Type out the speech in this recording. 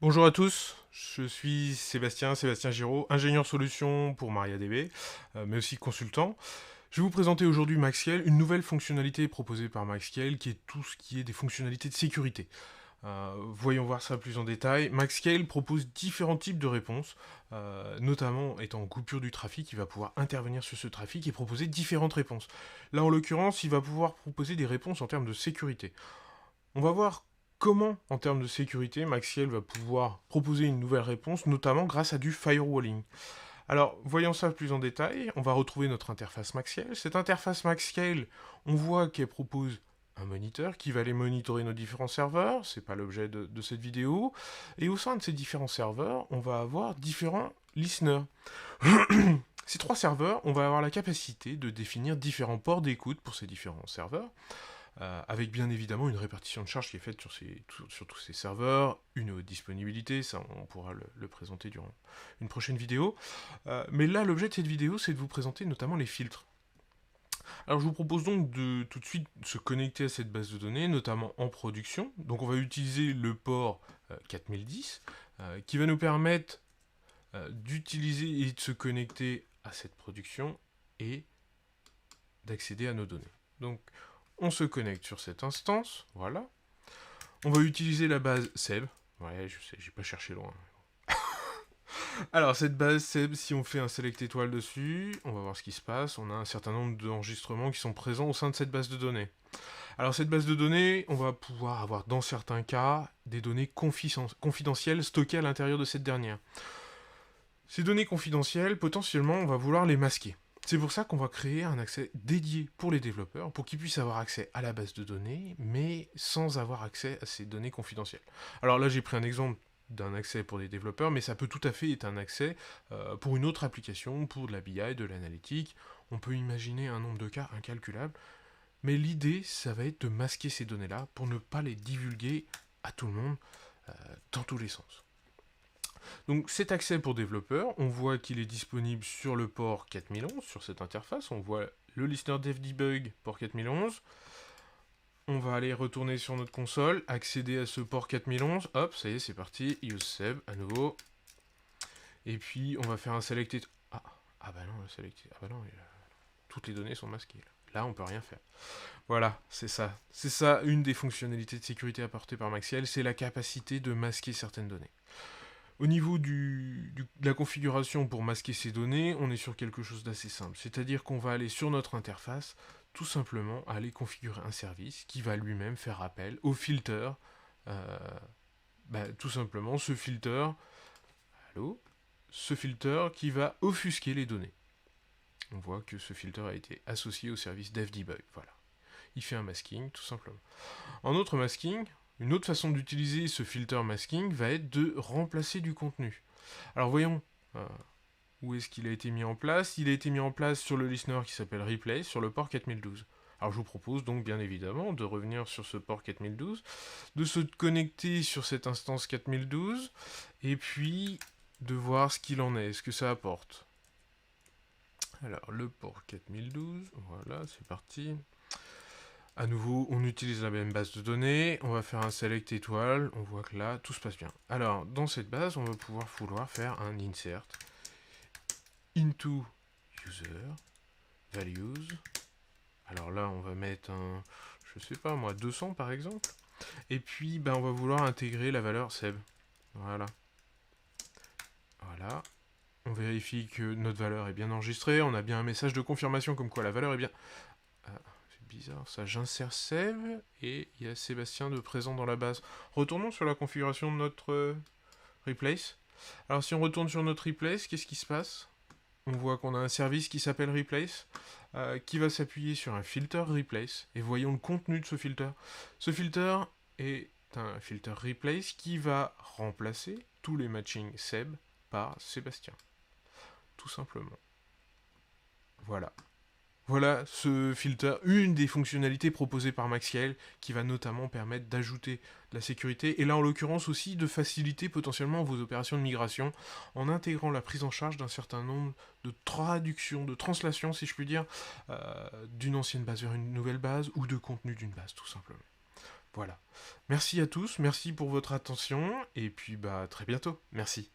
Bonjour à tous, je suis Sébastien Giraud, ingénieur solution pour MariaDB, mais aussi consultant. Je vais vous présenter aujourd'hui MaxScale, une nouvelle fonctionnalité proposée par MaxScale qui est tout ce qui est des fonctionnalités de sécurité. Voyons voir ça plus en détail. MaxScale propose différents types de réponses, notamment étant en coupure du trafic, il va pouvoir intervenir sur ce trafic et proposer différentes réponses. Là en l'occurrence, il va pouvoir proposer des réponses en termes de sécurité. On va voir comment, en termes de sécurité, Maxiel va pouvoir proposer une nouvelle réponse, notamment grâce à du firewalling. Alors, voyons ça plus en détail. On va retrouver notre interface Maxiel. Cette interface Maxiel, on voit qu'elle propose un moniteur qui va aller monitorer nos différents serveurs. C'est pas l'objet de cette vidéo. Et au sein de ces différents serveurs, on va avoir différents listeners. Ces trois serveurs, on va avoir la capacité de définir différents ports d'écoute pour ces différents serveurs, avec bien évidemment une répartition de charge qui est faite sur tous ces serveurs, une disponibilité, ça on pourra le présenter durant une prochaine vidéo. Mais là, l'objet de cette vidéo, c'est de vous présenter notamment les filtres. Alors je vous propose donc de tout de suite se connecter à cette base de données, notamment en production. Donc on va utiliser le port 4010, qui va nous permettre d'utiliser et de se connecter à cette production et d'accéder à nos données. Donc on se connecte sur cette instance, voilà. On va utiliser la base Seb. Ouais, je sais, j'ai pas cherché loin. Alors, cette base Seb, si on fait un select étoile dessus, on va voir ce qui se passe. On a un certain nombre d'enregistrements qui sont présents au sein de cette base de données. Alors, cette base de données, on va pouvoir avoir, dans certains cas, des données confidentielles stockées à l'intérieur de cette dernière. Ces données confidentielles, potentiellement, on va vouloir les masquer. C'est pour ça qu'on va créer un accès dédié pour les développeurs, pour qu'ils puissent avoir accès à la base de données, mais sans avoir accès à ces données confidentielles. Alors là, j'ai pris un exemple d'un accès pour les développeurs, mais ça peut tout à fait être un accès pour une autre application, pour de la BI, de l'analytique. On peut imaginer un nombre de cas incalculable, mais l'idée, ça va être de masquer ces données-là pour ne pas les divulguer à tout le monde dans tous les sens. Donc cet accès pour développeurs, on voit qu'il est disponible sur le port 4011, sur cette interface. On voit le listener devdebug port 4011. On va aller retourner sur notre console, accéder à ce port 4011. Hop, ça y est, c'est parti. Use Seb à nouveau. Et puis on va faire un selected. Ah bah non, le selected. Ah bah non, toutes les données sont masquées. Là, on peut rien faire. Voilà, c'est ça. C'est ça, une des fonctionnalités de sécurité apportées par Maxiel, c'est la capacité de masquer certaines données. Au niveau de la configuration pour masquer ces données, on est sur quelque chose d'assez simple. C'est-à-dire qu'on va aller sur notre interface, tout simplement aller configurer un service qui va lui-même faire appel au filter. euh, tout simplement ce filter, allô, ce filter qui va offusquer les données. On voit que ce filter a été associé au service devdebug. Voilà. Il fait un masking, tout simplement. En autre masking, une autre façon d'utiliser ce filter masking va être de remplacer du contenu. Alors voyons où est-ce qu'il a été mis en place. Il a été mis en place sur le listener qui s'appelle Replay sur le port 4012. Alors je vous propose donc bien évidemment de revenir sur ce port 4012, de se connecter sur cette instance 4012 et puis de voir ce qu'il en est, ce que ça apporte. Alors le port 4012, voilà, c'est parti. À nouveau, on utilise la même base de données, on va faire un select étoile, on voit que là, tout se passe bien. Alors, dans cette base, on va vouloir faire un insert into user values. Alors là, on va mettre un, je sais pas moi, 200 par exemple. Et puis, on va vouloir intégrer la valeur seb. Voilà. Voilà. On vérifie que notre valeur est bien enregistrée. On a bien un message de confirmation comme quoi la valeur est bien. Ah, c'est bizarre ça. J'insère save et il y a Sébastien de présent dans la base. Retournons sur la configuration de notre replace. Alors si on retourne sur notre replace, qu'est-ce qui se passe? On voit qu'on a un service qui s'appelle replace, qui va s'appuyer sur un filter replace. Et voyons le contenu de ce filter. Ce filter est un filter replace qui va remplacer tous les matchings Seb par Sébastien. Tout simplement. Voilà. Voilà ce filter, une des fonctionnalités proposées par Maxiel, qui va notamment permettre d'ajouter de la sécurité, et là en l'occurrence aussi de faciliter potentiellement vos opérations de migration, en intégrant la prise en charge d'un certain nombre de traductions, de translations si je puis dire, d'une ancienne base vers une nouvelle base, ou de contenu d'une base tout simplement. Voilà. Merci à tous, merci pour votre attention, et puis bah à très bientôt. Merci.